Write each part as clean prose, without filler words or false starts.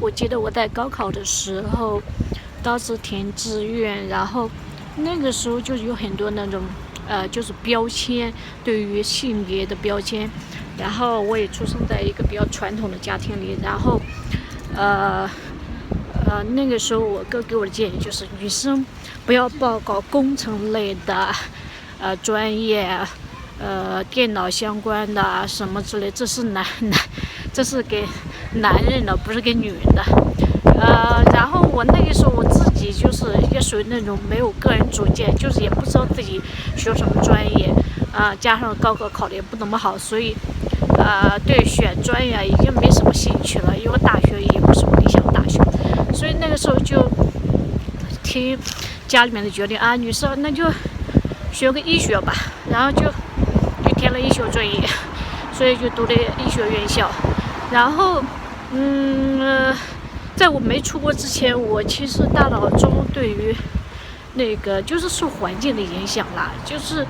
我记得我在高考的时候，当时填志愿，然后那个时候就有很多那种就是标签，对于性别的标签。然后我也出生在一个比较传统的家庭里，然后那个时候我哥给我的建议就是女生不要报考工程类的专业，电脑相关的什么之类，这是这是给男人的，不是给女人的。然后我那个时候我自己就是也属于那种没有个人主见，就是也不知道自己学什么专业，加上高考考的也不怎么好，所以对选专业已经没什么兴趣了，因为大学也不是我理想的大学，所以那个时候就听家里面的决定女生那就学个医学吧，然后就填了医学专业，所以就读了医学院校。然后在我没出国之前，我其实大脑中对于那个就是受环境的影响啦，就是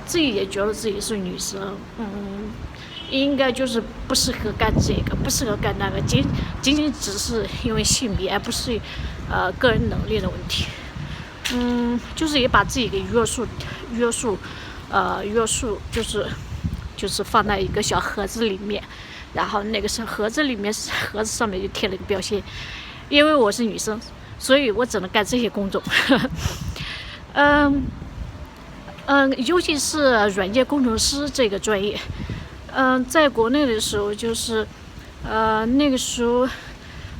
自己也觉得自己是女生，应该就是不适合干这个，不适合干那个，仅仅只是因为性别，而不是个人能力的问题。就是也把自己给约束，就是放在一个小盒子里面，然后那个是盒子上面就贴了一个标签，因为我是女生，所以我只能干这些工作。尤其是软件工程师这个专业，在国内的时候就是那个时候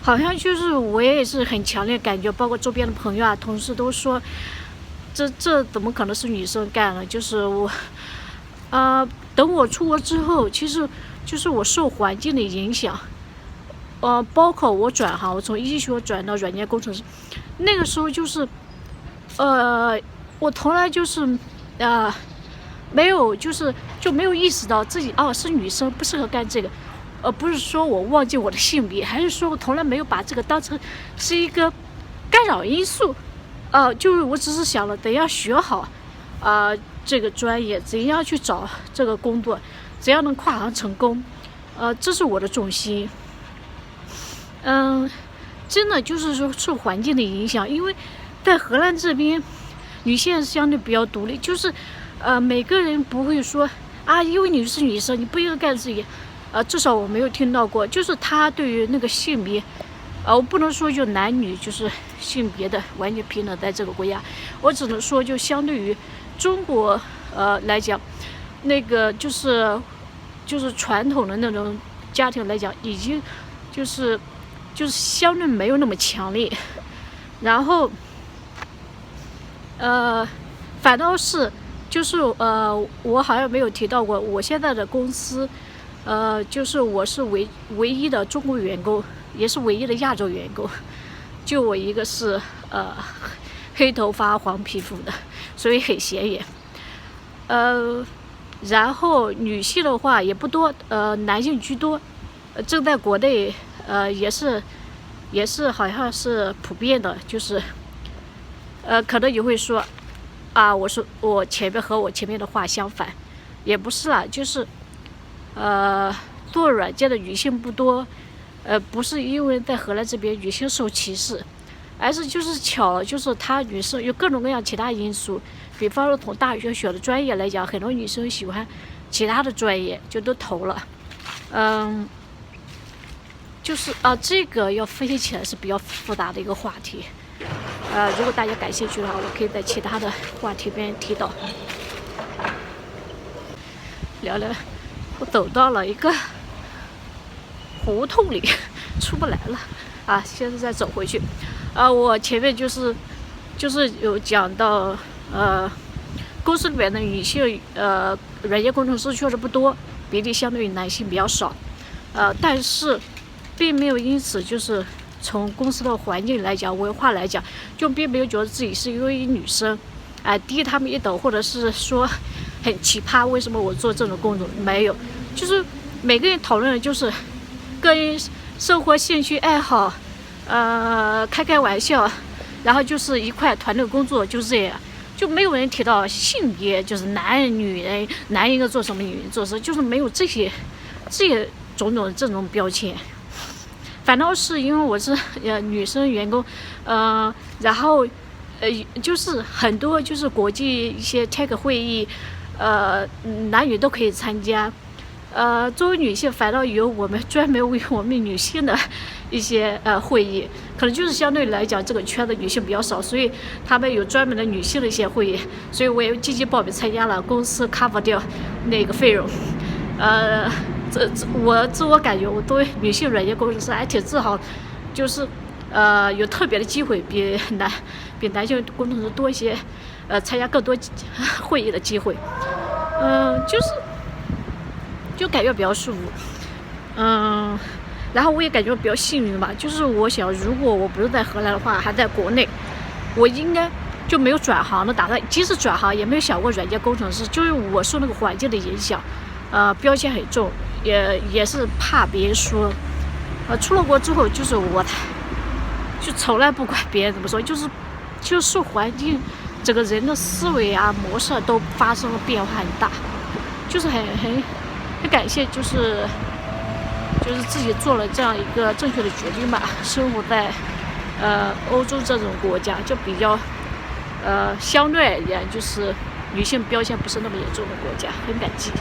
好像就是我也是很强烈感觉，包括周边的朋友同事都说这怎么可能是女生干了，就是我等我出国之后，其实就是我受环境的影响，包括我转行，我从医学转到软件工程师，那个时候就是我从来就是没有就没有意识到自己是女生不适合干这个，不是说我忘记我的性别，还是说我从来没有把这个当成是一个干扰因素，就是我只是想了等要学好这个专业，怎样去找这个工作，怎样能跨行成功，这是我的重心。真的就是说受环境的影响，因为在荷兰这边女性相对比较独立，就是每个人不会说因为你是女生你不应该干这些，至少我没有听到过，就是他对于那个性别我不能说就男女就是性别的完全平等，在这个国家我只能说就相对于中国来讲，那个就是传统的那种家庭来讲，已经就是相对没有那么强烈。然后反倒是就是我好像没有提到过，我现在的公司就是我是唯一的中国员工，也是唯一的亚洲员工，就我一个是黑头发黄皮肤的，所以很显眼。然后女性的话也不多，男性居多，这在国内也是好像是普遍的，就是可能你会说我前面的话相反，也不是啦，就是做软件的女性不多，不是因为在荷兰这边女性受歧视，而是就是巧了，就是她女生有各种各样其他因素，比方说从大学选的专业来讲，很多女生喜欢其他的专业就都投了，就是这个要分析起来是比较复杂的一个话题，如果大家感兴趣的话，我可以在其他的话题边提到聊聊。我走到了一个胡同里，出不来了现在再走回去。我前面就是有讲到公司里面的女性软件工程师确实不多，比例相对于男性比较少，但是并没有因此就是从公司的环境来讲，文化来讲，就并没有觉得自己是因为女生低他们一等，或者是说很奇葩，为什么我做这种工作，没有，就是每个人讨论的就是个人生活兴趣爱好，开玩笑，然后就是一块团队工作，就是这样，就没有人提到性别，就是男人女人，男人应该做什么，女人做什么，就是没有这些种种这种标签。反倒是因为我是女生员工，然后就是很多就是国际一些 tech 会议，男女都可以参加。作为女性，反倒有我们专门为我们女性的一些会议，可能就是相对来讲这个圈的女性比较少，所以他们有专门的女性的一些会议，所以我也积极报名参加了，公司 cover 掉那个费用。我自我感觉，我作为女性软件工程师还挺自豪，就是有特别的机会，比男性工程师多一些，参加更多会议的机会，就感觉比较舒服，然后我也感觉比较幸运吧，就是我想，如果我不是在荷兰的话，还在国内，我应该就没有转行的打算，即使转行也没有想过软件工程师，就是我受那个环境的影响，标签很重，也是怕别人说，出了国之后，就是我就从来不管别人怎么说，就是受环境，整个人的思维啊模式都发生了变化很大，就是很感谢，就是自己做了这样一个正确的决定吧。生活在欧洲这种国家，就比较相对而言就是女性标签不是那么严重的国家，很感激。